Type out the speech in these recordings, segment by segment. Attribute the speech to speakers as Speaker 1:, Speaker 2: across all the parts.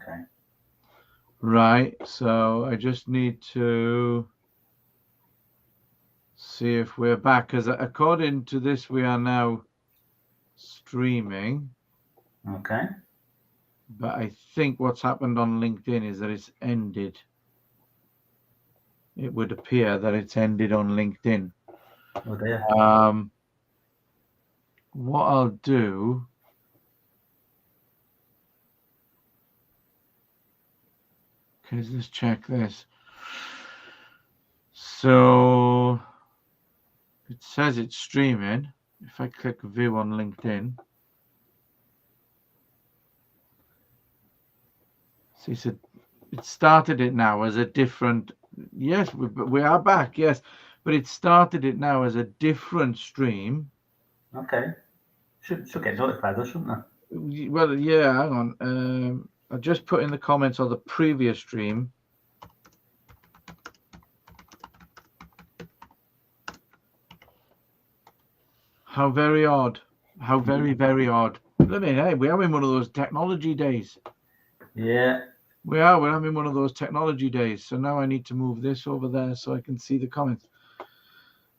Speaker 1: Okay.
Speaker 2: Right, so I just need to see if we're back, because according to this, we are now streaming.
Speaker 1: Okay.
Speaker 2: But I think what's happened on LinkedIn is that it's ended. It would appear that it's ended on LinkedIn.
Speaker 1: Oh dear.
Speaker 2: Um, what I'll do, because let's check this. So it says it's streaming. If I click view on LinkedIn, see, so it started it now as a different. Yes, we are back. Yes, but it started it now as a different stream.
Speaker 1: Okay. Should get notified though, shouldn't they?
Speaker 2: Well, yeah. Hang on. I just put in the comments on the previous stream. How very odd. How very, very odd. I mean, hey, we're having one of those technology days.
Speaker 1: Yeah.
Speaker 2: We are. We're having one of those technology days. So now I need to move this over there so I can see the comments.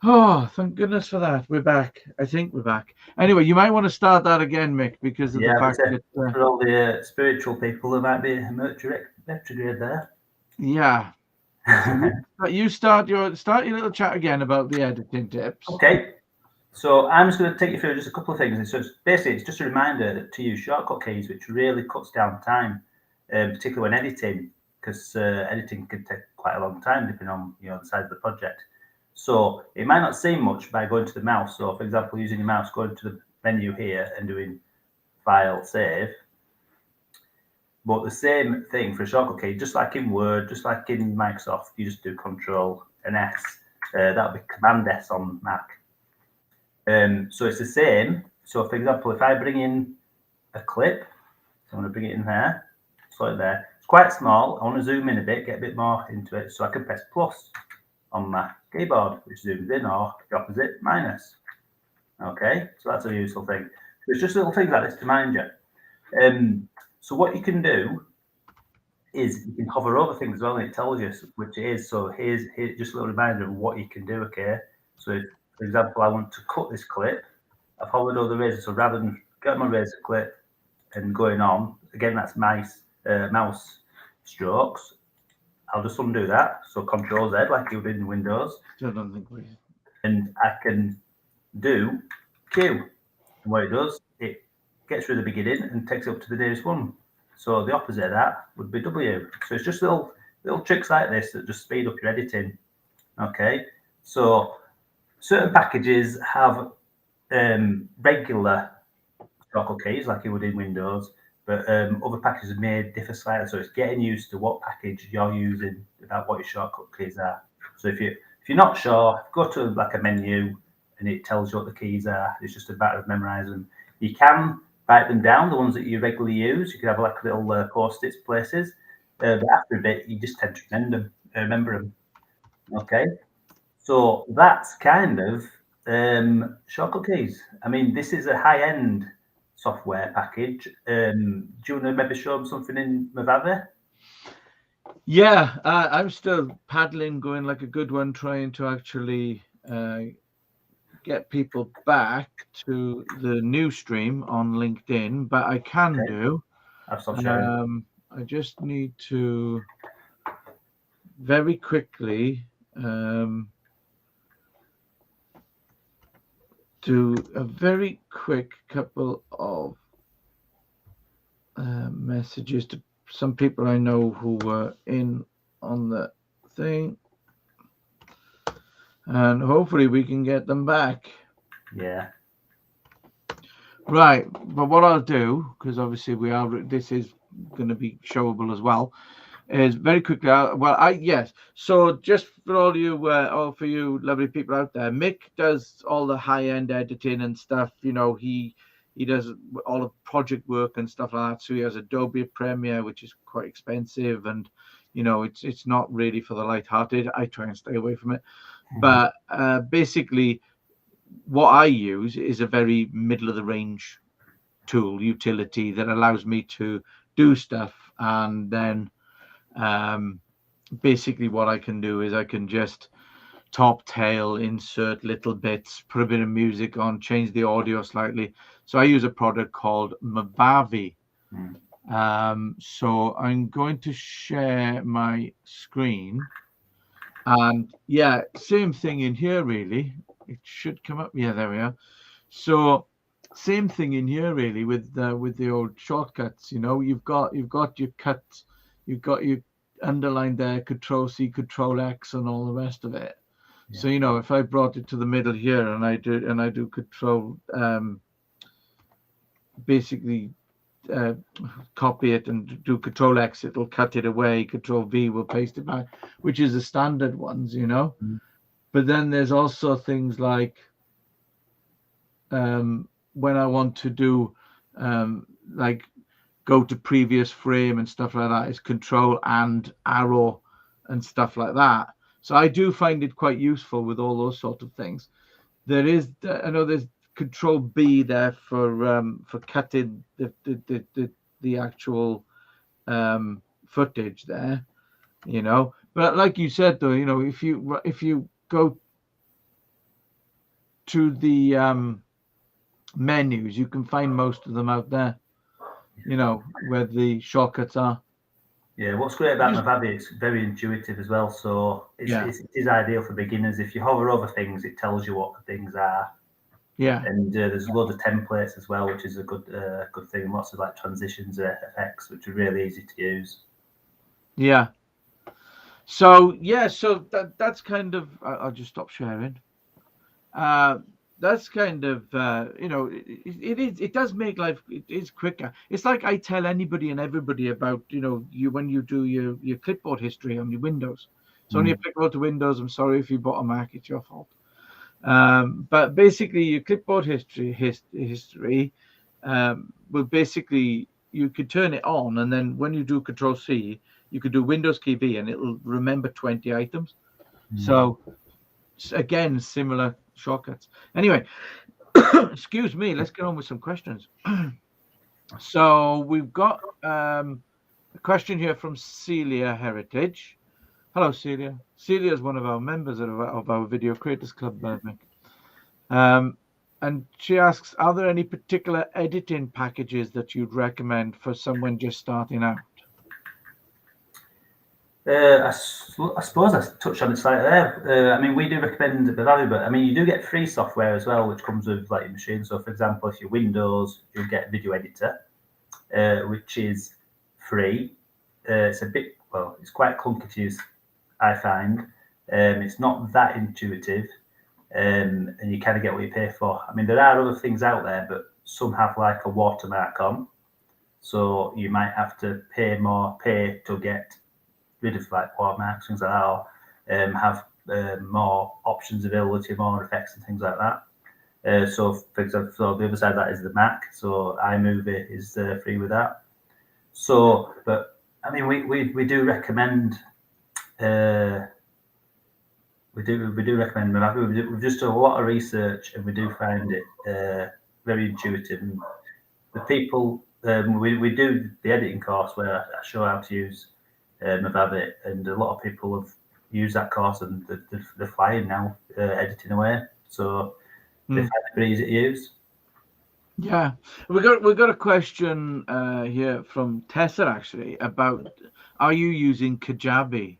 Speaker 2: Oh, thank goodness for that. We're back. I think we're back. Anyway, you might want to start that again, Mick, because of the
Speaker 1: Yeah, but
Speaker 2: fact that,
Speaker 1: for all the spiritual people, there might be a Mercury retrograde there.
Speaker 2: yeah. So you start your little chat again about the editing tips.
Speaker 1: Okay. So I'm just going to take you through just a couple of things. It's just basically it's just a reminder to use shortcut keys, which really cuts down time, particularly when editing, because editing can take quite a long time depending on the size of the project. So it might not seem much by going to the mouse. So for example, using your mouse, going to the menu here and doing File, Save. But the same thing for a shortcut key, just like in Word, just like in Microsoft, you just do Control and S. That'll be Command S on Mac. So it's the same. So for example, if I bring in a clip, so I'm going to bring it in there, slide it there. It's quite small. I want to zoom in a bit, get a bit more into it, so I can press plus on my keyboard, which zooms in, or the opposite, minus. Okay, so that's a useful thing. There's just little things like this to mind you. So what you can do is you can hover over things as well, and it tells you which it is. So here's just a little reminder of what you can do. Okay, so if, for example, I want to cut this clip, I've hovered over the razor. So rather than getting my razor clip and going on again, that's mouse strokes. I'll just undo that. So Control Z, like you did in Windows,
Speaker 2: I don't think we.
Speaker 1: and I can do Q. And what it does, it gets through the beginning and takes it up to the nearest one. So the opposite of that would be W. So it's just little tricks like this that just speed up your editing. Okay, so certain packages have regular shortcut keys like you would in Windows, but other packages may differ slightly. So it's getting used to what package you're using about what your shortcut keys are. So if you're not sure, go to like a menu and it tells you what the keys are. It's just a matter of memorising them. You can write them down, the ones that you regularly use. You can have like little post-its places, but after a bit, you just tend to remember them. Okay, so that's kind of shortcut keys. I mean, this is a high-end software package. Do you want to maybe show them something in Mojave?
Speaker 2: Yeah, I'm still paddling, going like a good one, trying to actually get people back to the new stream on LinkedIn, but I can
Speaker 1: Okay,
Speaker 2: do.
Speaker 1: I've stopped sharing.
Speaker 2: I just need to very quickly do a very quick couple of messages to some people I know who were in on the thing, and hopefully we can get them back.
Speaker 1: Yeah.
Speaker 2: Right, but what I'll do, because obviously this is going to be showable as well, is very quickly. Yes. So just for all for you lovely people out there, Mick does all the high end editing and stuff. He does all of project work and stuff like that. So he has Adobe Premiere, which is quite expensive, and it's not really for the light-hearted. I try and stay away from it, but basically what I use is a very middle of the range tool utility that allows me to do stuff and then basically what I can do is I can just top tail, insert little bits, put a bit of music on, change the audio slightly. So I use a product called Mavavi. So I'm going to share my screen, and yeah, same thing in here really. It should come up. Yeah, there we are. So same thing in here really with the old shortcuts. You know, you've got your cuts, you've got your underlined there, Control C, Control X, and all the rest of it. Yeah. So you know, if I brought it to the middle here and I do Control, basically copy it and do Control X, it'll cut it away. Control V will paste it back, which is the standard ones, you know. But then there's also things like when I want to do like go to previous frame and stuff like that, it's Control and arrow and stuff like that. So I do find it quite useful with all those sort of things. There is, I know there's Control B there for cutting the actual footage there, you know. But like you said though, you know, if you go to the menus, you can find most of them out there, you know, where the shortcuts are.
Speaker 1: Yeah, what's great about Mavavi, it's very intuitive as well. So it is ideal for beginners. If you hover over things, it tells you what the things are.
Speaker 2: Yeah,
Speaker 1: and there's loads of templates as well, which is a good thing. Lots of like transitions, effects, which are really easy to use.
Speaker 2: Yeah. So yeah, so that's kind of. I'll just stop sharing. That's kind of you know, it does make life, it is quicker. It's like I tell anybody and everybody about, you know, when you do your clipboard history on your Windows. It's only applicable to Windows. I'm sorry if you bought a Mac, it's your fault. But basically your clipboard history will basically, you could turn it on, and then when you do Control C, you could do Windows key V and it'll remember 20 items. So again, similar shortcuts. Anyway, excuse me, let's get on with some questions. So we've got a question here from Celia Heritage. Hello, Celia. Celia is one of our members of our Video Creators Club, and she asks, are there any particular editing packages that you'd recommend for someone just starting out?
Speaker 1: I suppose I touched on it slightly there. I mean, we do recommend Mavavi, but I mean, you do get free software as well, which comes with like your machine. So, for example, if you're Windows, you'll get Video Editor, which is free. It's it's quite clunky to use, I find. It's not that intuitive, and you kind of get what you pay for. I mean, there are other things out there, but some have like a watermark on, so you might have to pay to get rid of like watermarks, things like that, or have more options available to you, more effects and things like that. So, for example, the other side of that is the Mac. So iMovie is free with that. So, but I mean, we do recommend. We do recommend Mavavi. We've just done a lot of research, and we do find it very intuitive. And the people, we do the editing course where I show how to use Mavavi, and a lot of people have used that course and they're flying now, editing away. So they find it pretty easy to use.
Speaker 2: Yeah, we got a question here from Tessa actually about, are you using Kajabi?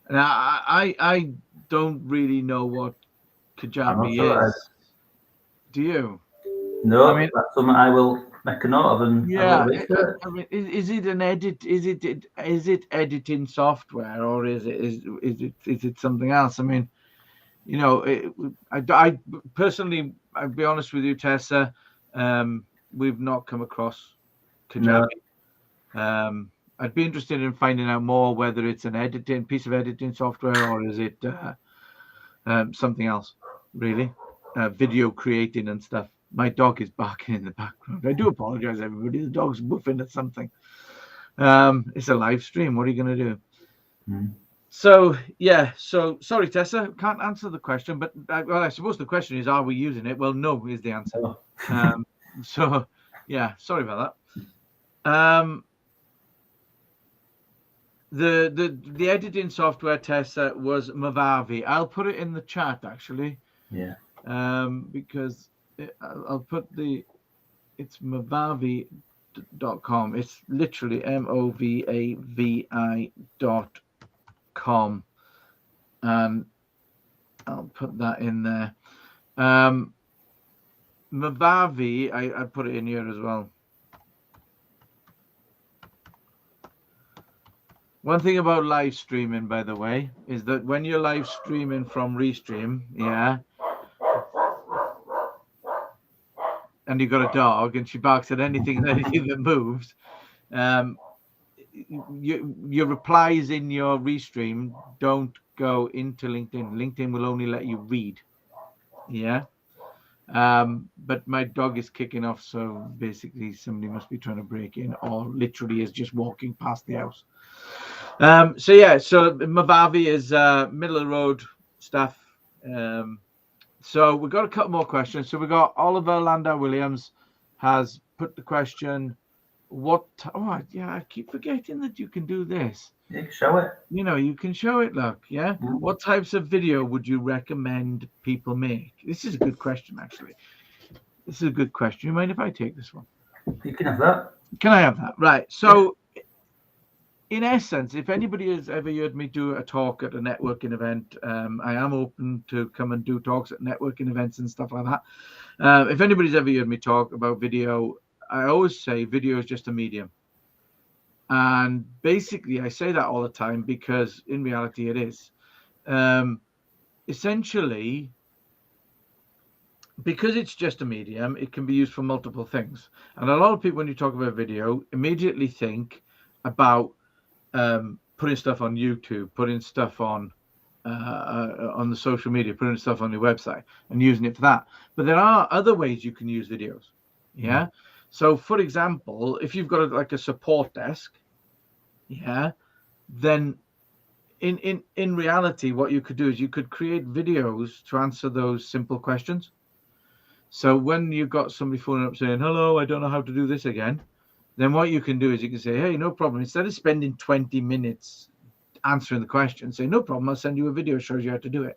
Speaker 2: Now I don't really know what Kajabi is. Do you?
Speaker 1: No, I mean, that's something I will make a note of. And
Speaker 2: yeah, I mean, is it an edit? Is it editing software, or is it something else? I mean, you know, I personally, I'll be honest with you, Tessa, we've not come across Kajabi. No. I'd be interested in finding out more whether it's an piece of editing software, or is it something else, really, video creating and stuff. My dog is barking in the background. I do apologize, everybody. The dog's woofing at something. It's a live stream. What are you going to do? So, yeah. So, sorry, Tessa. Can't answer the question. But, I suppose the question is, are we using it? Well, no is the answer. So, yeah. Sorry about that. The editing software tester was Movavi. I'll put it in the chat actually.
Speaker 1: Yeah.
Speaker 2: Because I'll put it's Movavi.com. It's literally MOVAVI.com, and I'll put that in there. Movavi, I put it in here as well. One thing about live streaming, by the way, is that when you're live streaming from Restream, yeah, and you've got a dog and she barks at anything that moves, your replies in your Restream don't go into LinkedIn. LinkedIn will only let you read. Yeah. But my dog is kicking off, so basically somebody must be trying to break in, or literally is just walking past the house. So Movavi is middle of the road stuff. So we've got a couple more questions. So we got Oliver Landau Williams has put the question, I keep forgetting that you can do this.
Speaker 1: You can show it.
Speaker 2: You can show it, look, yeah? Mm-hmm. What types of video would you recommend people make? This is a good question, actually. This is a good question. You mind if I take this one?
Speaker 1: You can have that.
Speaker 2: Can I have that? Right. So, in essence, if anybody has ever heard me do a talk at a networking event, I am open to come and do talks at networking events and stuff like that. If anybody's ever heard me talk about video, I always say video is just a medium. And basically, I say that all the time because in reality, it is. Essentially, because it's just a medium, it can be used for multiple things. And a lot of people, when you talk about video, immediately think about putting stuff on YouTube, putting stuff on the social media, putting stuff on your website and using it for that. But there are other ways you can use videos. Yeah. Mm-hmm. So, for example, if you've got like a support desk, yeah, then in reality, what you could do is you could create videos to answer those simple questions. So when you've got somebody phoning up saying, hello, I don't know how to do this again, then what you can do is you can say, hey, no problem. Instead of spending 20 minutes answering the question, say, no problem, I'll send you a video that shows you how to do it.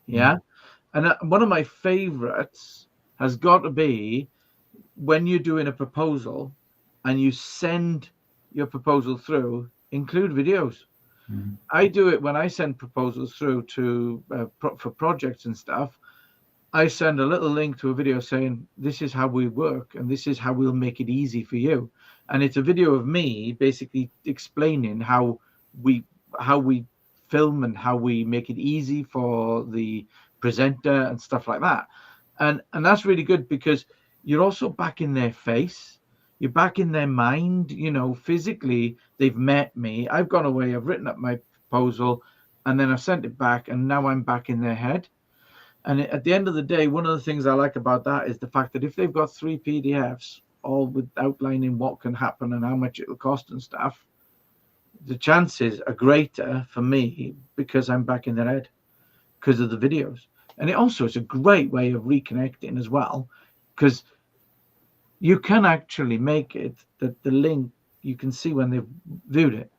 Speaker 2: Yeah. Mm-hmm. And one of my favorites has got to be when you're doing a proposal and you send your proposal through, include videos. Mm-hmm. I do it when I send proposals through to for projects and stuff. I send a little link to a video saying, this is how we work and this is how we'll make it easy for you. And it's a video of me basically explaining how we film and how we make it easy for the presenter and stuff like that. And that's really good because you're also back in their face. You're back in their mind, physically they've met me. I've gone away, I've written up my proposal, and then I've sent it back, and now I'm back in their head. And at the end of the day, one of the things I like about that is the fact that if they've got 3 PDFs, all with outlining what can happen and how much it'll cost and stuff, the chances are greater for me because I'm back in their head because of the videos. And it also is a great way of reconnecting as well, because you can actually make it that the link you can see when they've viewed it.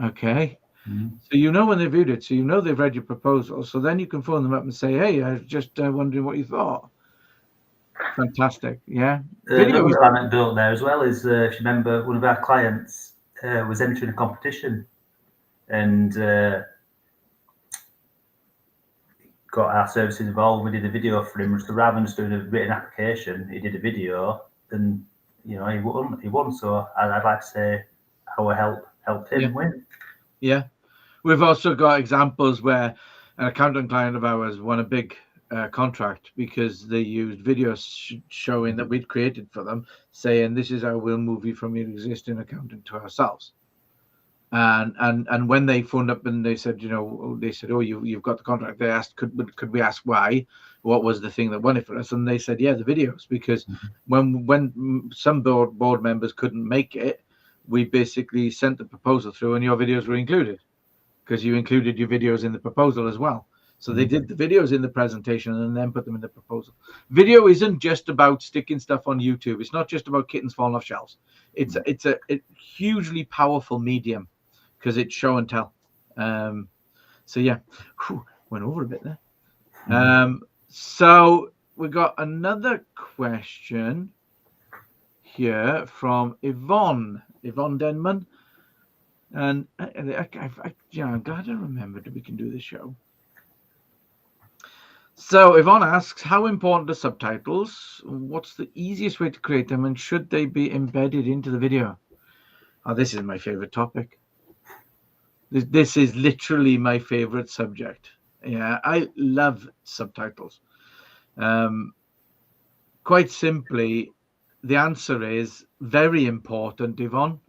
Speaker 2: Okay. Mm-hmm. So when they viewed it, so they've read your proposal. So then you can phone them up and say, hey, I was just wondering what you thought. Fantastic. Yeah.
Speaker 1: Another anecdote there as well is, if you remember, one of our clients was entering a competition and got our services involved. We did a video for him. So rather than just doing a written application, he did a video and, he won. So I'd like to say our help helped him win.
Speaker 2: Yeah. We've also got examples where an accountant client of ours won a big contract because they used videos showing that we'd created for them, saying this is how we'll move you from your existing accountant to ourselves. And when they phoned up and they said, oh, you've got the contract, they asked, could we ask why? What was the thing that won it for us? And they said, yeah, the videos, because when some board members couldn't make it, we basically sent the proposal through and your videos were included because you included your videos in the proposal as well. So they did the videos in the presentation and then put them in the proposal. Video isn't just about sticking stuff on YouTube. It's not just about kittens falling off shelves. It's a hugely powerful medium because it's show and tell. So yeah, went over a bit there. So we got another question here from Yvonne Denman, and I'm glad I remembered that we can do the show. So Yvonne asks, how important are subtitles? What's the easiest way to create them, and should they be embedded into the video? Oh, this is my favorite topic. This is literally my favorite subject. Yeah, I love subtitles. Quite simply, the answer is very important, Yvonne.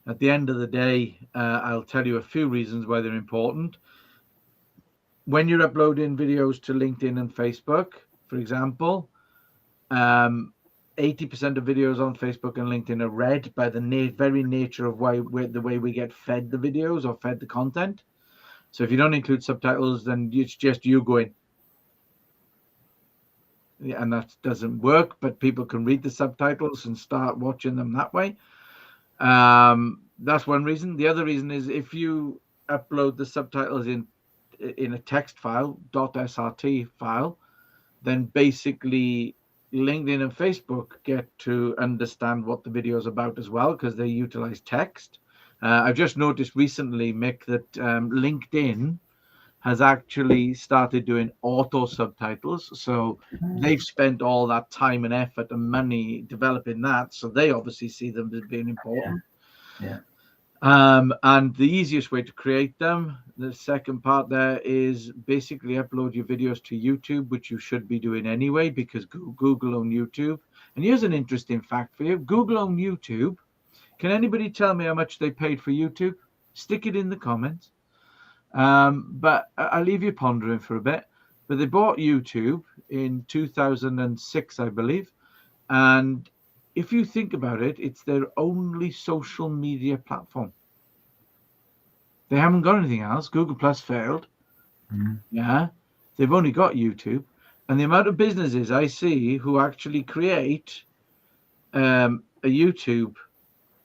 Speaker 2: At the end of the day, I'll tell you a few reasons why they're important. When you're uploading videos to LinkedIn and Facebook, for example, 80% of videos on Facebook and LinkedIn are read by the very nature of the way we get fed the videos or fed the content. So if you don't include subtitles, then it's just you going. Yeah, and that doesn't work, but people can read the subtitles and start watching them that way. That's one reason. The other reason is if you upload the subtitles in a text file, .srt file, then basically LinkedIn and Facebook get to understand what the video is about as well, because they utilize text. I've just noticed recently, Mick, that LinkedIn has actually started doing auto subtitles. So they've spent all that time and effort and money developing that. So they obviously see them as being important.
Speaker 1: Yeah.
Speaker 2: And the easiest way to create them, the second part there, is basically upload your videos to YouTube, which you should be doing anyway, because Google own YouTube. And here's an interesting fact for you. Google own YouTube. Can anybody tell me how much they paid for YouTube? Stick it in the comments. But I'll leave you pondering for a bit. But they bought YouTube in 2006, I believe. And if you think about it, it's their only social media platform. They haven't got anything else. Google Plus failed. Yeah. They've only got YouTube. And the amount of businesses I see who actually create a YouTube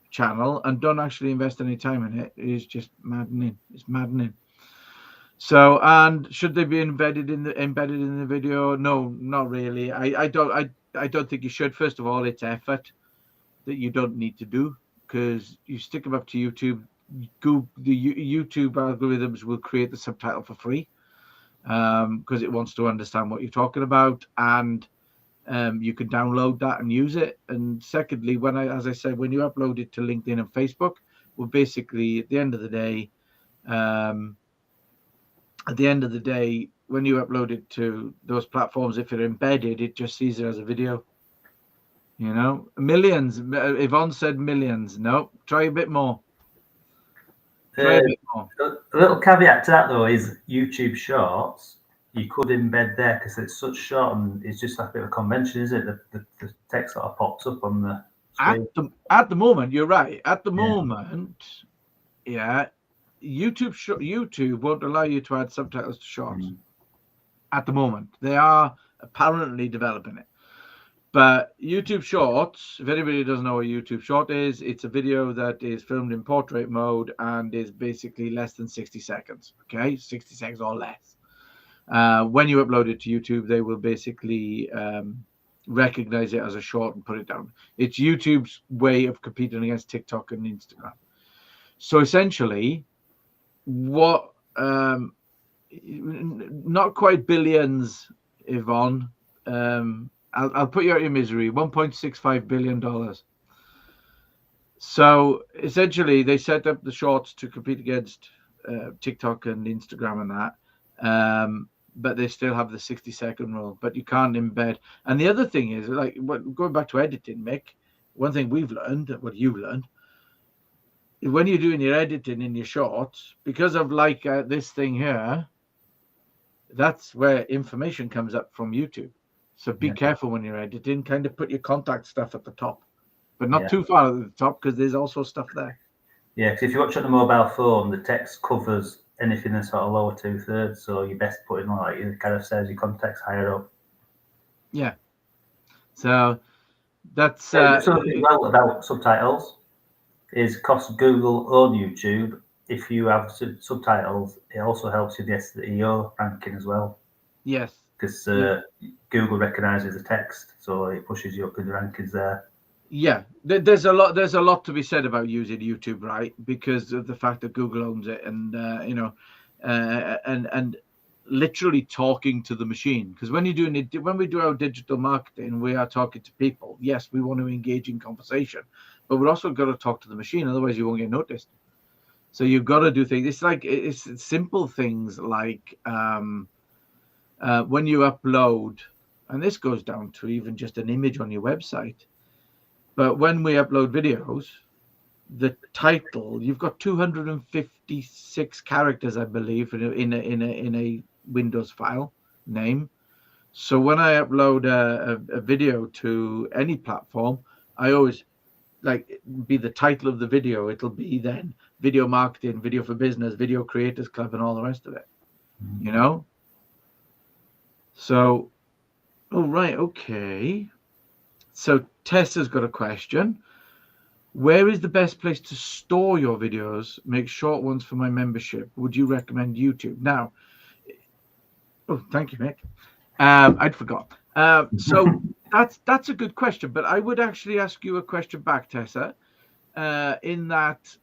Speaker 2: channel and don't actually invest any time in it is just maddening. It's maddening. So, and should they be embedded in the video? No, not really. I don't think you should. First of all, it's effort that you don't need to do, because you stick them up to YouTube. The YouTube algorithms will create the subtitle for free, because it wants to understand what you're talking about, and you can download that and use it. And secondly, as I said, when you upload it to LinkedIn and Facebook, well, basically at the end of the day, when you upload it to those platforms, if you're embedded, it just sees it as a video. You know, millions. Yvonne said millions. No, try a bit more.
Speaker 1: A little caveat to that though is YouTube Shorts. You could embed there because it's such short and it's just like a bit of a convention, is it? The text sort of pops up on the screen.
Speaker 2: At the moment, you're right. At the moment, yeah, YouTube won't allow you to add subtitles to Shorts. At the moment, they are apparently developing it. But YouTube Shorts, if anybody doesn't know what YouTube Short is, it's a video that is filmed in portrait mode and is basically less than 60 seconds. Okay, 60 seconds or less. When you upload it to YouTube, they will basically recognize it as a short and put it down. It's YouTube's way of competing against TikTok and Instagram. So essentially, what not quite billions, Yvonne. I'll put you out of your misery. $1.65 billion. So essentially, they set up the shorts to compete against TikTok and Instagram and that. But they still have the 60-second rule. But you can't embed. And the other thing is, like, going back to editing, Mick, one thing we've learned, what you learned, when you're doing your editing in your shorts, because of like this thing here, that's where information comes up from YouTube. So be careful when you're editing. Kind of put your contact stuff at the top, but not too far at the top, because there's also stuff there.
Speaker 1: Yeah, because if you watch on the mobile phone, the text covers anything that's sort of lower 2/3. So you're best putting, like it kind of says, your context higher up.
Speaker 2: Yeah. So that's
Speaker 1: something well about subtitles is cost Google own YouTube if you have subtitles, it also helps you the SEO ranking as well.
Speaker 2: Yes.
Speaker 1: Because Google recognizes the text, so it pushes you up in the rankings there.
Speaker 2: Yeah, there's a lot to be said about using YouTube, right? Because of the fact that Google owns it, and and literally talking to the machine. Because when we do our digital marketing, we are talking to people. Yes, we want to engage in conversation, but we're also got to talk to the machine. Otherwise, you won't get noticed. So you've got to do things. It's simple things like when you upload, and this goes down to even just an image on your website. But when we upload videos, the title, you've got 256 characters, I believe, in a Windows file name. So when I upload a video to any platform, I always be the title of the video. It'll be then video marketing, video for business, video creators club, and all the rest of it. So, right, okay. So Tessa's got a question. Where is the best place to store your videos? Make short ones for my membership. Would you recommend YouTube? Now, thank you, Mick. I'd forgot. So that's a good question, but I would actually ask you a question back, Tessa. In that,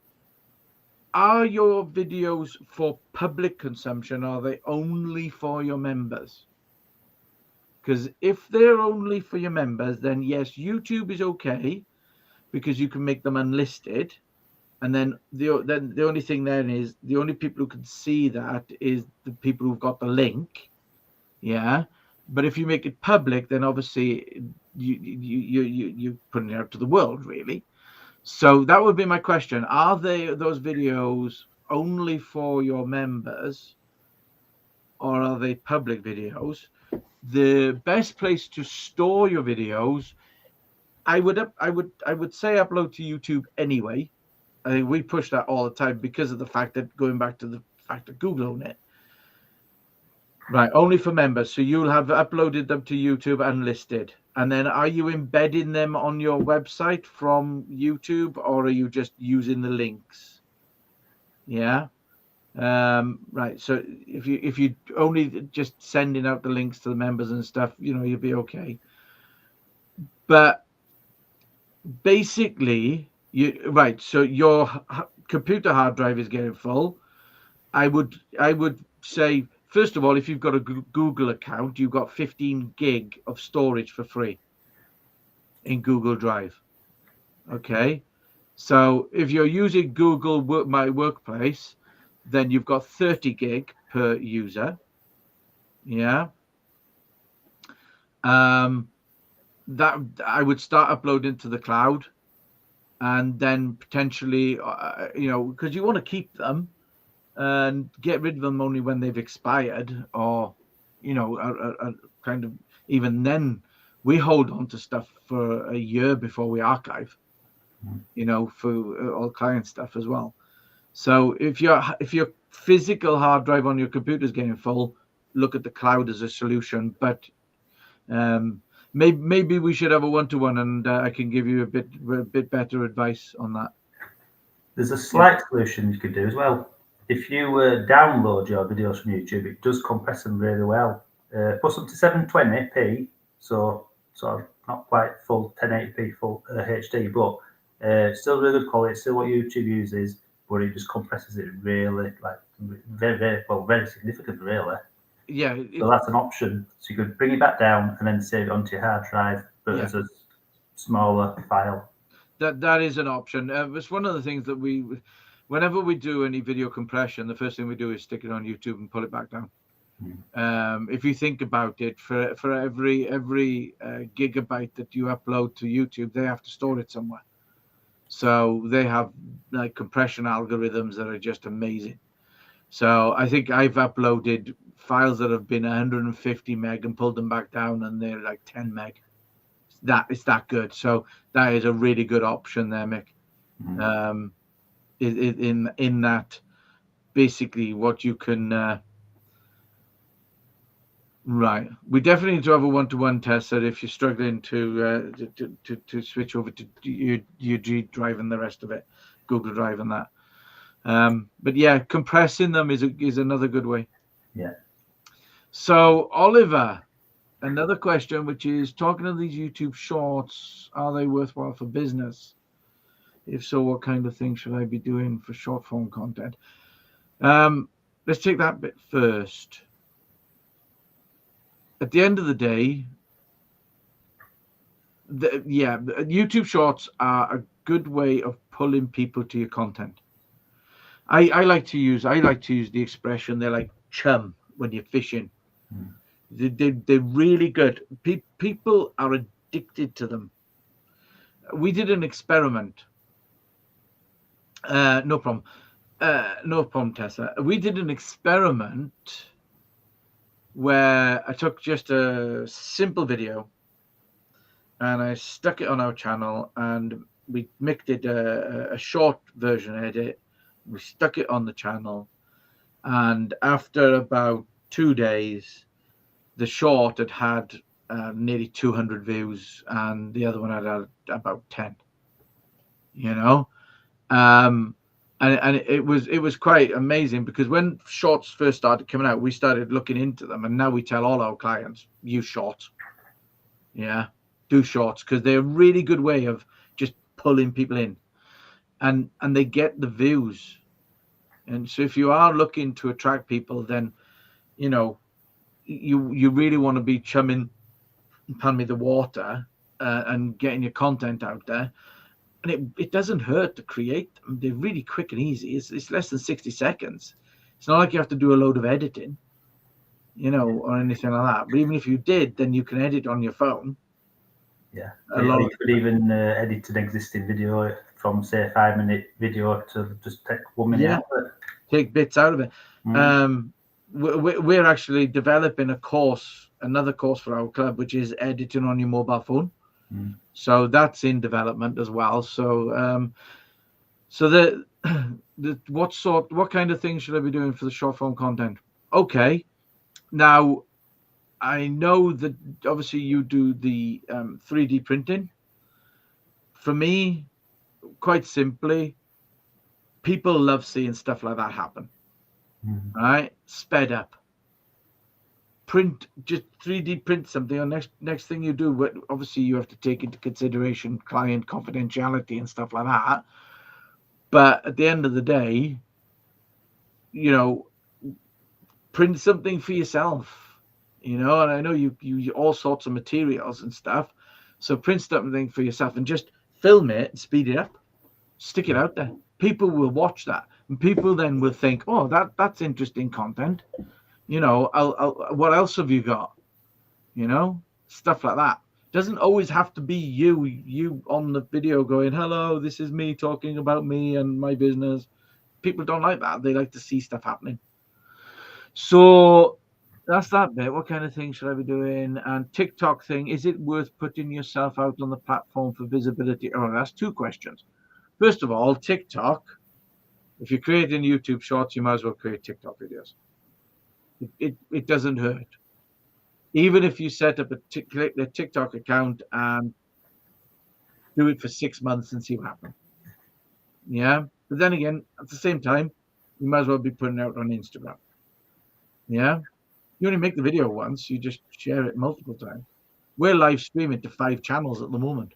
Speaker 2: are your videos for public consumption? Or are they only for your members? Because if they're only for your members, then yes, YouTube is okay because you can make them unlisted. And then the only thing then is the only people who can see that is the people who've got the link. Yeah. But if you make it public, then obviously you're putting it out to the world, really. So that would be my question. Are those videos only for your members, or are they public videos? The best place to store your videos, I would say upload to YouTube anyway. I think we push that all the time because of the fact that going back to the fact that Google own it. Right, only for members. So you'll have uploaded them to YouTube unlisted. And then are you embedding them on your website from YouTube, or are you just using the links? Yeah. Right. So if you only just sending out the links to the members and stuff, you'll be okay. But basically, right. So your computer hard drive is getting full. I would say, first of all, if you've got a Google account, you've got 15 gig of storage for free in Google Drive. Okay. So if you're using Google My Workplace, then you've got 30 gig per user. Yeah. That I would start uploading to the cloud, and then potentially, because you want to keep them and get rid of them only when they've expired, or, kind of, even then we hold on to stuff for a year before we archive, for all client stuff as well. So if your physical hard drive on your computer is getting full, look at the cloud as a solution. But maybe we should have a one-to-one, and I can give you a bit better advice on that.
Speaker 1: There's a slight solution you could do as well. If you download your videos from YouTube, it does compress them really well. Puts them to 720p, so sort of not quite full 1080p full HD, but still really good quality. Still what YouTube uses, but it just compresses it really, very significantly, really.
Speaker 2: Yeah.
Speaker 1: So that's an option. So you could bring it back down and then save it onto your hard drive, but as a smaller file.
Speaker 2: That is an option. It's one of the things that whenever we do any video compression, the first thing we do is stick it on YouTube and pull it back down. If you think about it, for every gigabyte that you upload to YouTube, they have to store it somewhere. So they have compression algorithms that are just amazing. So I think I've uploaded files that have been 150 meg and pulled them back down, and they're like 10 meg. It's that good. So that is a really good option there, Mick. In that, basically what you can. Right, we definitely need to have a one-to-one test. That if you're struggling to switch over to your G Drive and the rest of it, Google Drive and that. But yeah, compressing them is another good way.
Speaker 1: Yeah.
Speaker 2: So Oliver, another question, which is talking of these YouTube shorts, are they worthwhile for business? If so, what kind of things should I be doing for short form content? Let's take that bit first. At the end of the day, YouTube shorts are a good way of pulling people to your content. I like to use the expression, they're like chum when you're fishing. They're really good. People are addicted to them. We did an experiment. No problem. No problem, Tessa. We did an experiment where I took just a simple video and I stuck it on our channel, and we mixed it a short version edit. We stuck it on the channel, and after about 2 days, the short had nearly 200 views, and the other one had about 10. You know, and it was quite amazing, because when shorts first started coming out, we started looking into them, and now we tell all our clients, use shorts. Yeah, do shorts, because they're a really good way of just pulling people in, and they get the views. And so if you are looking to attract people, then you really want to be chumming, pardon me, the water, and getting your content out there. And it doesn't hurt to create them. They're really quick and easy. It's less than 60 seconds. It's not like you have to do a load of editing, or anything like that. But even if you did, then you can edit on your phone.
Speaker 1: Yeah. You could even edit an existing video from, say, a 5-minute video to just take 1 minute out of it.
Speaker 2: Take bits out of it. We're actually developing another course for our club, which is editing on your mobile phone. So that's in development as well. So what kind of things should I be doing for the short form content? Okay, now I know that obviously you do the 3D printing. For me, quite simply, people love seeing stuff like that happen. Right, sped up. Print, just 3D print something, or next thing you do, obviously you have to take into consideration client confidentiality and stuff like that. But at the end of the day, print something for yourself, and I know you all sorts of materials and stuff. So print something for yourself and just film it and speed it up, stick it out there. People will watch that, and people then will think, oh, that's interesting content. What else have you got? Stuff like that. Doesn't always have to be you on the video going, hello, this is me talking about me and my business. People don't like that. They like to see stuff happening. So that's that bit. What kind of things should I be doing? And TikTok thing, is it worth putting yourself out on the platform for visibility? Oh, that's 2 questions. First of all, TikTok, if you're creating YouTube shorts, you might as well create TikTok videos. It doesn't hurt. Even if you set up a TikTok account and do it for 6 months and see what happens. Yeah. But then again, at the same time, you might as well be putting it out on Instagram. Yeah. You only make the video once, you just share it multiple times. We're live streaming to 5 channels at the moment.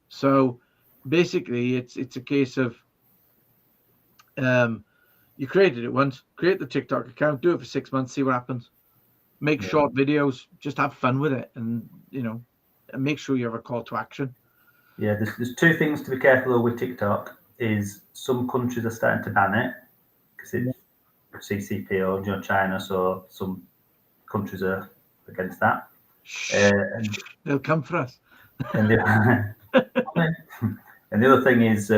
Speaker 2: So basically it's a case of you created it once, create the TikTok account, do it for 6 months, see what happens. Make short videos, just have fun with it, and and make sure you have a call to action.
Speaker 1: Yeah, there's 2 things to be careful of with TikTok. Is some countries are starting to ban it because it's CCP, China, so some countries are against that.
Speaker 2: They'll come for us.
Speaker 1: And the other thing is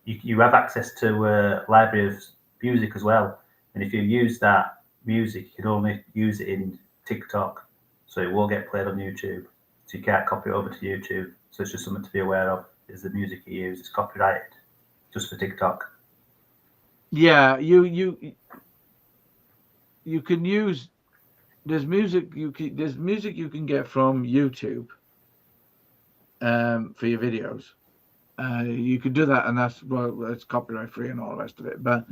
Speaker 1: you have access to a library of music as well, and if you use that music, you can only use it in TikTok, so it won't get played on YouTube. So you can't copy it over to YouTube. So it's just something to be aware of. Is the music you use is copyrighted just for TikTok?
Speaker 2: Yeah, you can use. There's music you can get from YouTube for your videos. You could do that, and it's copyright free and all the rest of it. But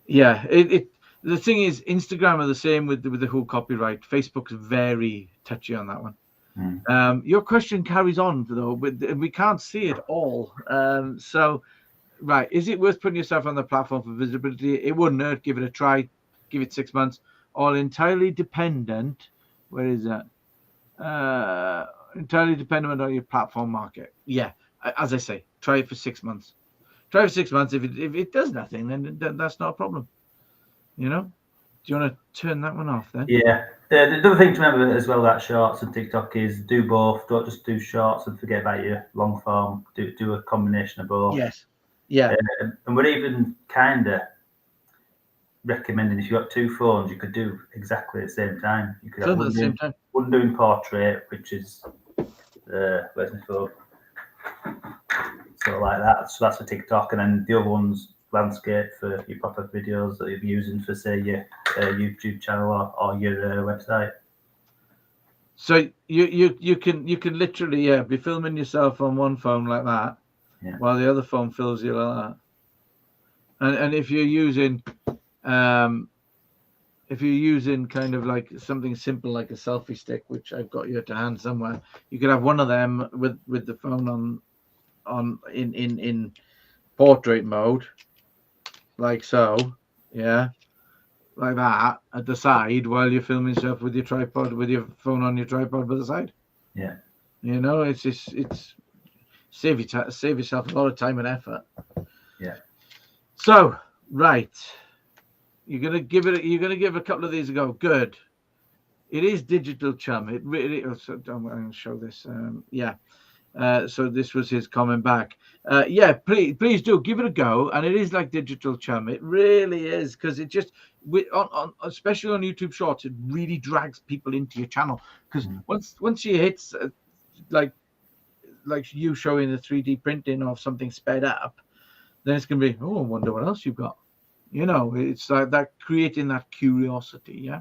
Speaker 2: yeah, the thing is, Instagram are the same with the whole copyright. Facebook's very touchy on that one. Your question carries on though, but we can't see it all. So, right, is it worth putting yourself on the platform for visibility? It wouldn't hurt. Give it a try. Give it 6 months. All entirely dependent. Where is that? Entirely dependent on your platform market. Yeah, as I say, try it for 6 months. Try for 6 months. If it does nothing, then that's not a problem. You know? Do you want to turn that one off then?
Speaker 1: Yeah. The other thing to remember as well about shorts and TikTok is do both. Don't just do shorts and forget about your long form. Do a combination of both.
Speaker 2: Yes. Yeah.
Speaker 1: And we're even kind of recommending, if you've got 2 phones, you could do exactly at the same time. You could have one doing portrait, which is where's my phone? So like that. So that's for TikTok, and then the other one's landscape for your proper videos that you're using for, say, your YouTube channel or your website.
Speaker 2: So you can literally be filming yourself on one phone like that, while the other phone fills you like that. And if you're using kind of like something simple like a selfie stick, which I've got here to hand somewhere, you could have one of them with the phone on in portrait mode, like so, like that at the side while you're filming stuff with your tripod, with your phone on your tripod by the side.
Speaker 1: Yeah,
Speaker 2: you know, it's save yourself a lot of time and effort.
Speaker 1: Yeah.
Speaker 2: So right, you're gonna give a couple of these a go. Good. It is Digital Chum. It really. I'm going to show this. So this was his comment back. Please do give it a go. And it is like Digital Chum. It really is, because it just, especially on YouTube Shorts, it really drags people into your channel. Because once you hit like you showing the 3D printing of something sped up, then it's going to be, oh, I wonder what else you've got. You know, it's like that, creating that curiosity. Yeah.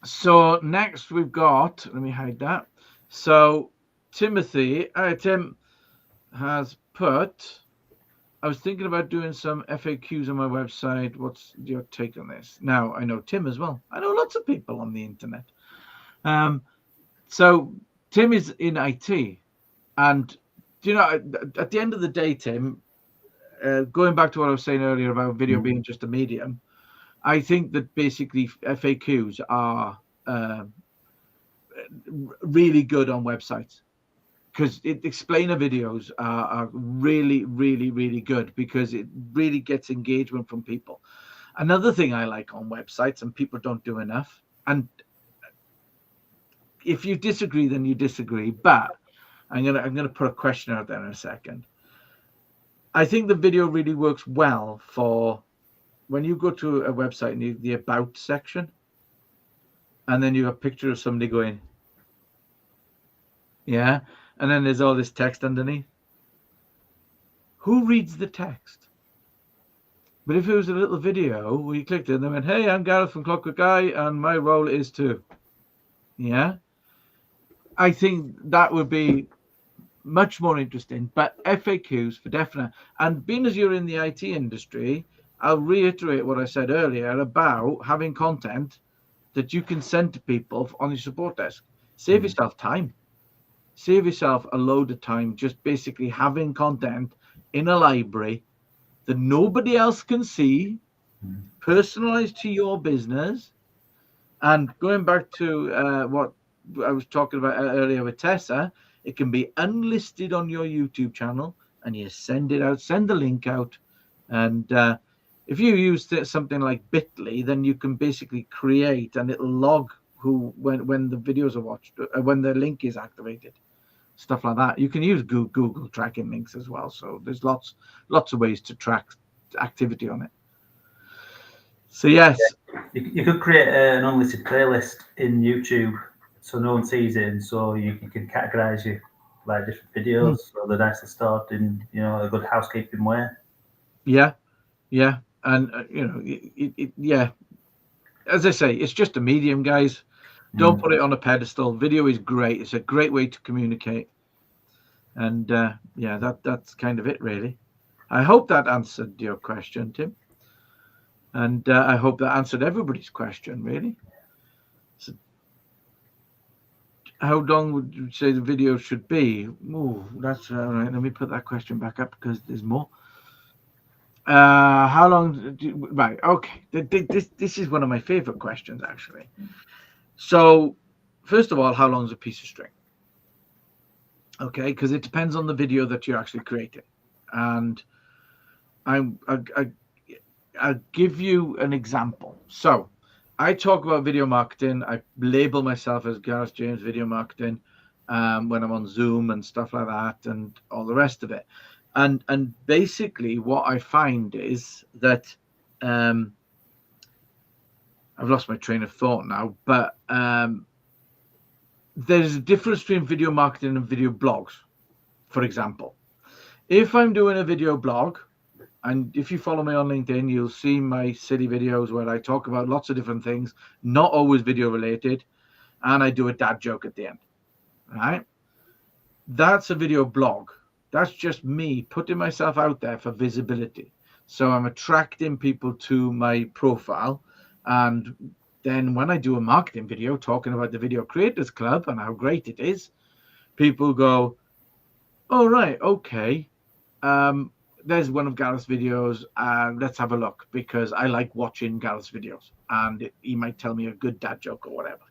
Speaker 2: So next we've got, let me hide that. So Timothy, Tim has put, I was thinking about doing some FAQs on my website. What's your take on this? Now, I know Tim as well. I know lots of people on the internet. So Tim is in IT, and you know, at the end of the day, Tim, going back to what I was saying earlier about video being just a medium, I think that basically FAQs are really good on websites, because explainer videos are really, really, really good, because it really gets engagement from people. Another thing I like on websites, and people don't do enough, and if you disagree, then you disagree, but I'm gonna put a question out there in a second. I think the video really works well for when you go to a website and you have the about section, and then you have a picture of somebody going, and then there's all this text underneath. Who reads the text? But if it was a little video where you clicked it and they went, hey, I'm Gareth from Clockwork Eye, and my role is to, I think that would be much more interesting. But FAQs for definite. And being as you're in the IT industry, I'll reiterate what I said earlier about having content that you can send to people on your support desk. Save yourself time. Save yourself a load of time just basically having content in a library that nobody else can see, personalized to your business. And going back to what I was talking about earlier with Tessa, it can be unlisted on your YouTube channel, and you send it out, send the link out. And if you use something like Bitly, then you can basically create, and it'll log when the videos are watched, when the link is activated, stuff like that. You can use Google tracking links as well. So there's lots of ways to track activity on it. So yes,
Speaker 1: you could create an unlisted playlist in YouTube, so no one sees it, and so you can categorize your like different videos, so they're nicely stored in a good housekeeping way. Yeah,
Speaker 2: and as I say, it's just a medium, guys. Don't put it on a pedestal. Video is great. It's a great way to communicate. And yeah, that's kind of it, really. I hope that answered your question, Tim. And I hope that answered everybody's question, really. So how long would you say the video should be? Oh, that's all right. Let me put that question back up because there's more. How long? Right. Okay. This is one of my favorite questions, actually. So, first of all, how long is a piece of string? Okay, because it depends on the video that you're actually creating, and I'll give you an example. So, I talk about video marketing. I label myself as Gareth James Video Marketing when I'm on Zoom and stuff like that, and all the rest of it. And basically, what I find is that I've lost my train of thought now, but there's a difference between video marketing and video blogs. For example, if I'm doing a video blog, and if you follow me on LinkedIn, you'll see my silly videos where I talk about lots of different things, not always video related, and I do a dad joke at the end. Right? That's a video blog. That's just me putting myself out there for visibility. So I'm attracting people to my profile. And then when I do a marketing video talking about the Video Creators Club and how great it is, people go, oh, right, okay. There's one of Gareth's videos. Let's have a look because I like watching Gareth's videos and he might tell me a good dad joke or whatever.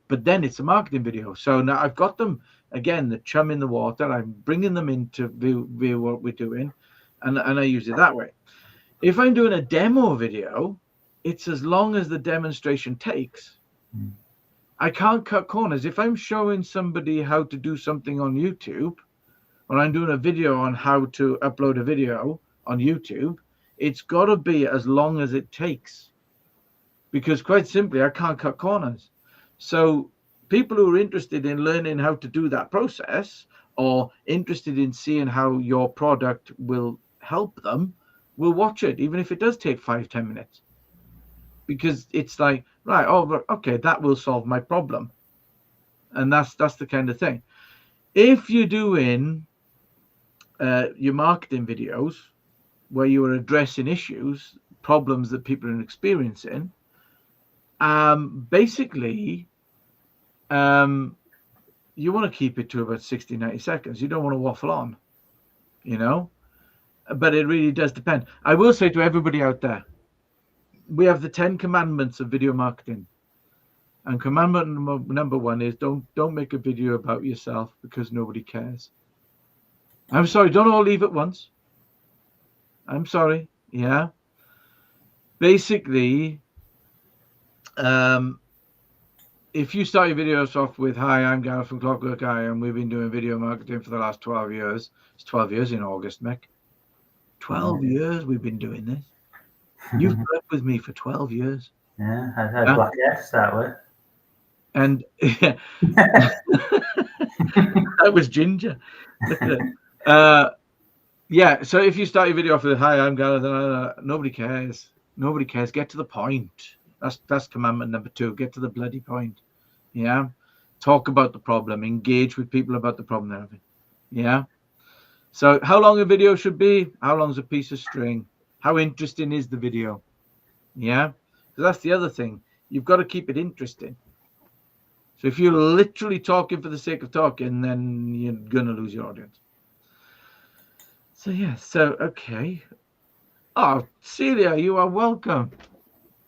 Speaker 2: But then it's a marketing video. So now I've got them, again, the chum in the water. I'm bringing them in to view what we're doing and I use it that way. If I'm doing a demo video, it's as long as the demonstration takes. I can't cut corners. If I'm showing somebody how to do something on YouTube, or I'm doing a video on how to upload a video on YouTube, it's got to be as long as it takes. Because quite simply, I can't cut corners. So people who are interested in learning how to do that process or interested in seeing how your product will help them will watch it, even if it does take 5-10 minutes. Because it's like, right, oh, okay, that will solve my problem. And that's the kind of thing. If you're doing your marketing videos where you are addressing issues, problems that people are experiencing, basically, you want to keep it to about 60-90 seconds. You don't want to waffle on, but it really does depend. I will say to everybody out there, we have the 10 commandments of video marketing. And commandment number 1 is don't make a video about yourself because nobody cares. I'm sorry, don't all leave at once. I'm sorry. Yeah. Basically, if you start your videos off with, hi, I'm Gareth from Clockwork Eye, and we've been doing video marketing for the last 12 years. It's 12 years in August, Mick. 12 years we've been doing this. You've worked with me for 12 years.
Speaker 1: Yeah, I had black hair to start with.
Speaker 2: And that was ginger. Look at it. Yeah, so if you start your video off with, hi, I'm Gareth, nobody cares. Nobody cares. Get to the point. That's commandment number 2. Get to the bloody point. Yeah. Talk about the problem. Engage with people about the problem they're having. Yeah. So how long a video should be? How long is a piece of string? How interesting is the video? Yeah. Because that's the other thing. You've got to keep it interesting. So if you're literally talking for the sake of talking, then you're going to lose your audience. So, yeah. So, okay. Oh, Celia, you are welcome.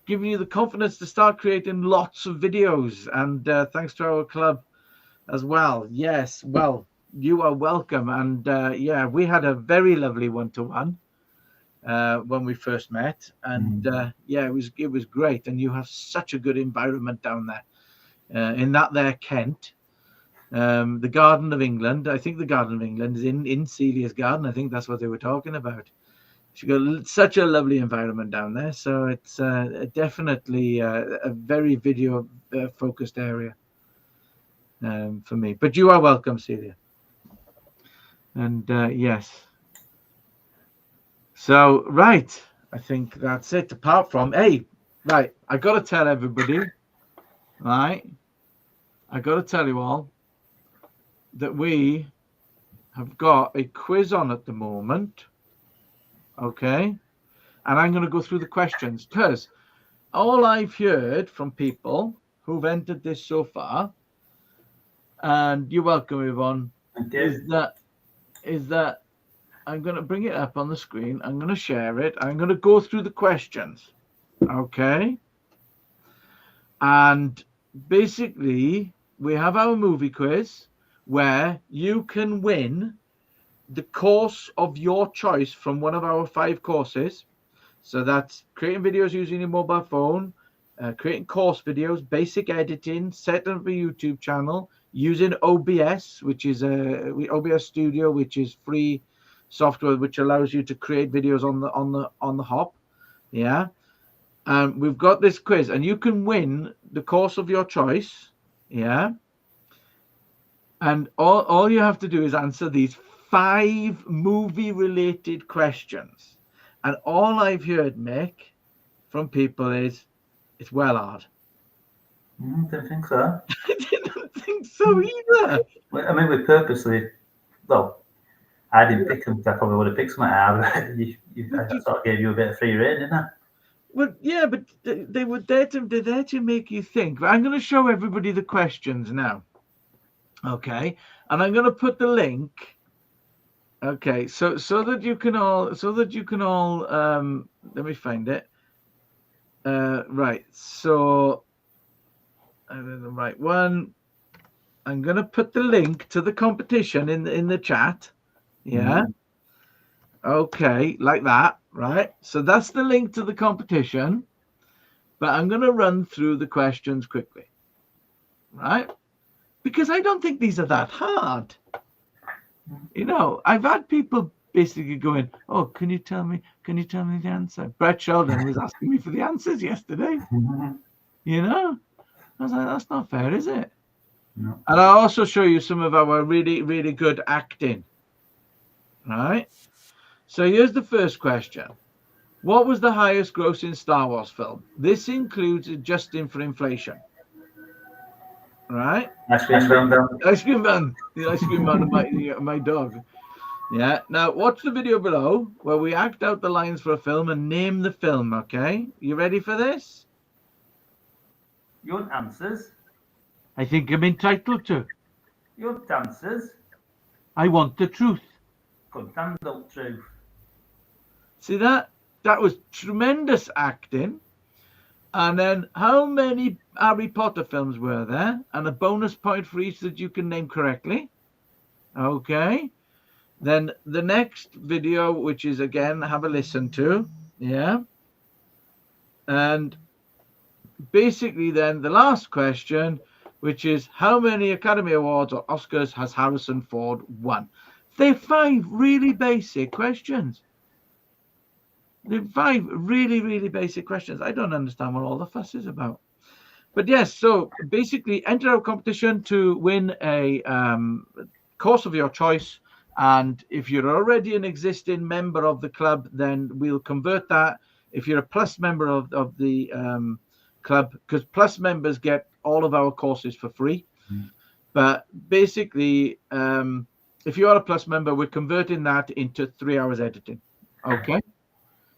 Speaker 2: Giving you the confidence to start creating lots of videos. And thanks to our club as well. Yes, well, you are welcome. And yeah, we had a very lovely one-to-one when we first met. And yeah, it was great. And you have such a good environment down there in that there Kent. The Garden of England. I think the Garden of England is in Celia's garden. I think that's what they were talking about. She's got such a lovely environment down there. So it's definitely a very video focused area for me. But you are welcome, Celia. And yes. So, right. I think that's it. Apart from, hey, right. I got to tell everybody, right. I got to tell you all that we have got a quiz on at the moment. Okay. And I'm going to go through the questions because all I've heard from people who've entered this so far, and you're welcome, Yvonne, is that I'm going to bring it up on the screen. I'm going to share it. I'm going to go through the questions. Okay. And basically, we have our movie quiz where you can win the course of your choice from one of our 5 courses. So that's creating videos using your mobile phone, creating course videos, basic editing, setting up a YouTube channel, using OBS, which is OBS Studio, which is free software which allows you to create videos on the hop. Yeah. And we've got this quiz, and you can win the course of your choice. Yeah. And all you have to do is answer these 5 movie-related questions. And all I've heard, Mick, from people is it's well hard.
Speaker 1: Don't think so.
Speaker 2: I didn't think so either.
Speaker 1: I mean, we purposely, well, I didn't pick them. I probably would have picked something out. I sort of gave you a bit of free rein, didn't I?
Speaker 2: Well, yeah, but they're there to make you think. But I'm going to show everybody the questions now. Okay, and I'm going to put the link. Okay, so that you can all let me find it. Right, so the right one. I'm going to put the link to the competition in the chat. Yeah. Okay, like that, right? So that's the link to the competition. But I'm going to run through the questions quickly. Right? Because I don't think these are that hard. You know, I've had people basically going, "Oh, can you tell me the answer?" Brett Sheldon was asking me for the answers yesterday. You know? I was like, that's not fair, is it?
Speaker 1: No.
Speaker 2: And I'll also show you some of our really, really good acting. Right? So here's the first question. What was the highest grossing Star Wars film? This includes adjusting for inflation. Right?
Speaker 1: Ice cream man.
Speaker 2: Ice cream man. The ice cream man of my dog. Yeah. Now watch the video below where we act out the lines for a film and name the film, okay? You ready for this?
Speaker 1: You want answers?
Speaker 2: I think I'm entitled to.
Speaker 1: You want answers?
Speaker 2: I want the truth.
Speaker 1: Contantal truth.
Speaker 2: See that? That was tremendous acting. And then how many Harry Potter films were there? And a bonus point for each that you can name correctly. Okay. Then the next video, which is again, have a listen to. Yeah. And basically then the last question, which is how many Academy Awards or Oscars has Harrison Ford won? They're 5 really basic questions. They're 5 really, really basic questions. I don't understand what all the fuss is about. But yes, so basically enter our competition to win a course of your choice. And if you're already an existing member of the club, then we'll convert that. If you're a plus member of the club, because plus members get all of our courses for free. But basically, if you are a plus member, we're converting that into 3 hours editing. Okay.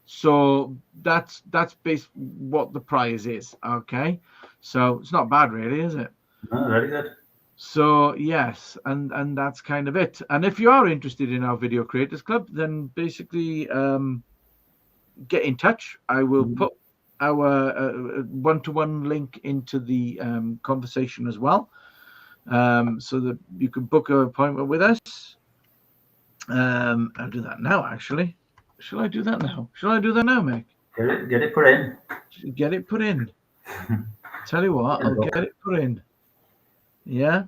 Speaker 2: So that's basically what the prize is. Okay. So it's not bad really, is it?
Speaker 1: No, very good.
Speaker 2: So yes, and that's kind of it. And if you are interested in our Video Creators Club, then basically get in touch. I will put our one-to-one link into the conversation as well, so that you can book an appointment with us. I'll do that now, actually. Shall I do that now? Shall I do that now, Mick?
Speaker 1: Get it put in.
Speaker 2: Get it put in. Tell you what, I'll get it put in. Yeah,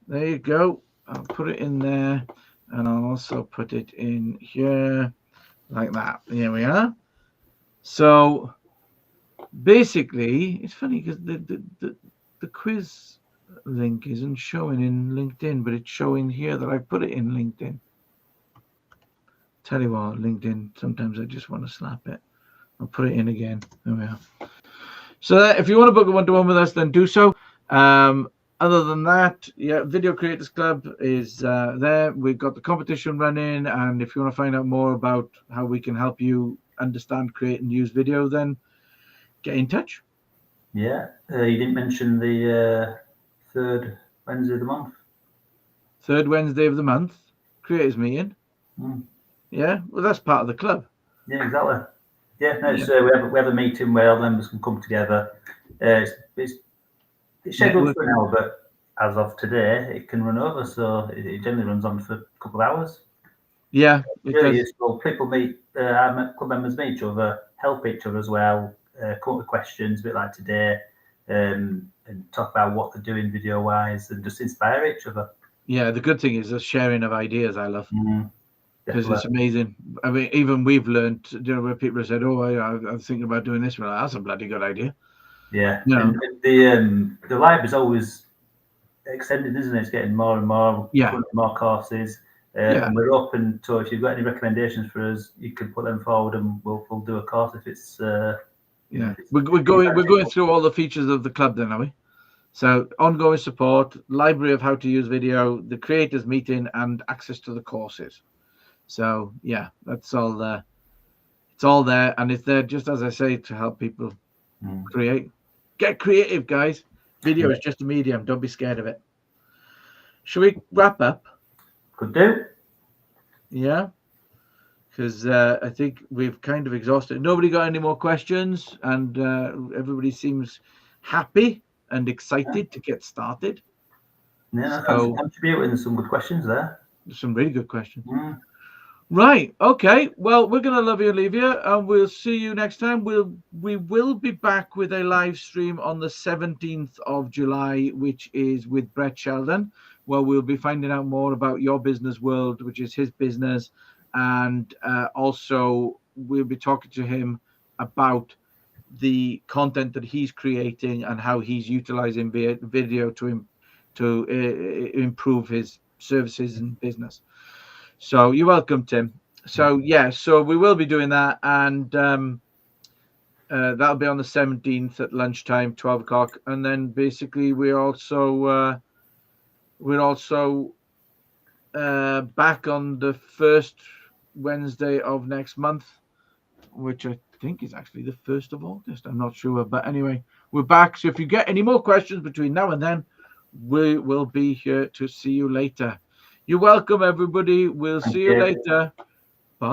Speaker 2: there you go. I'll put it in there, and I'll also put it in here, like that. Here we are. So basically, it's funny because the quiz link isn't showing in LinkedIn, but it's showing here that I put it in LinkedIn. Tell you what, LinkedIn, sometimes I just want to slap it. I'll put it in again. There we are. So that if you want to book a one-to-one with us, then do so. Other than that, yeah, Video Creators Club is there. We've got the competition running, and if you want to find out more about how we can help you understand, create, and use video, then get in touch.
Speaker 1: Yeah. You didn't mention the third Wednesday of the month.
Speaker 2: Third Wednesday of the month, creators meeting.
Speaker 1: Mm.
Speaker 2: Yeah, well, that's part of the club.
Speaker 1: Yeah, exactly. Yeah, no, so we have a meeting where all members can come together. It's scheduled for an hour, but as of today, it can run over. So it generally runs on for a couple of hours.
Speaker 2: Yeah, it
Speaker 1: Really
Speaker 2: does.
Speaker 1: useful. People meet, our club members meet each other, help each other as well, come up with questions, a bit like today, and talk about what they're doing video wise, and just inspire each other.
Speaker 2: Yeah, the good thing is the sharing of ideas. I love. Because
Speaker 1: Definitely.
Speaker 2: it's amazing. I mean, even we've learned, you know, where people have said, "Oh, I'm thinking about doing this." Well, that's a bloody good idea.
Speaker 1: Yeah,
Speaker 2: No.
Speaker 1: and the library's always extended, isn't it? It's getting more and more,
Speaker 2: Yeah.
Speaker 1: more courses,
Speaker 2: Yeah.
Speaker 1: and we're open to, if you've got any recommendations for us, you can put them forward, and we'll do a course if it's.
Speaker 2: Yeah, we're going through all the features of the club then, are we? So ongoing support, library of how to use video, the creators meeting, and access to the courses. So yeah, that's all there. It's all there, and it's there just as I say to help people create. Get creative, guys. Video is just a medium. Don't be scared of it. Should we wrap up?
Speaker 1: Could do.
Speaker 2: Yeah, because I think we've kind of exhausted. Nobody got any more questions, and everybody seems happy and excited to get started.
Speaker 1: Yeah, so, contributing some good questions there.
Speaker 2: Some really good questions. Right. Okay. Well, we're going to love you and leave you, and we'll see you next time. We will be back with a live stream on the 17th of July, which is with Brett Sheldon, where we'll be finding out more about Your Business World, which is his business, and also we'll be talking to him about the content that he's creating and how he's utilizing video to improve his services and business. So you're welcome, Tim. So yeah, so we will be doing that, and that'll be on the 17th at lunchtime, 12 o'clock, and then basically we're also back on the first Wednesday of next month, which I think is actually the 1st of August. I'm not sure, but anyway, we're back. So if you get any more questions between now and then, we will be here to see you later. You're welcome, everybody. We'll see you later. Bye.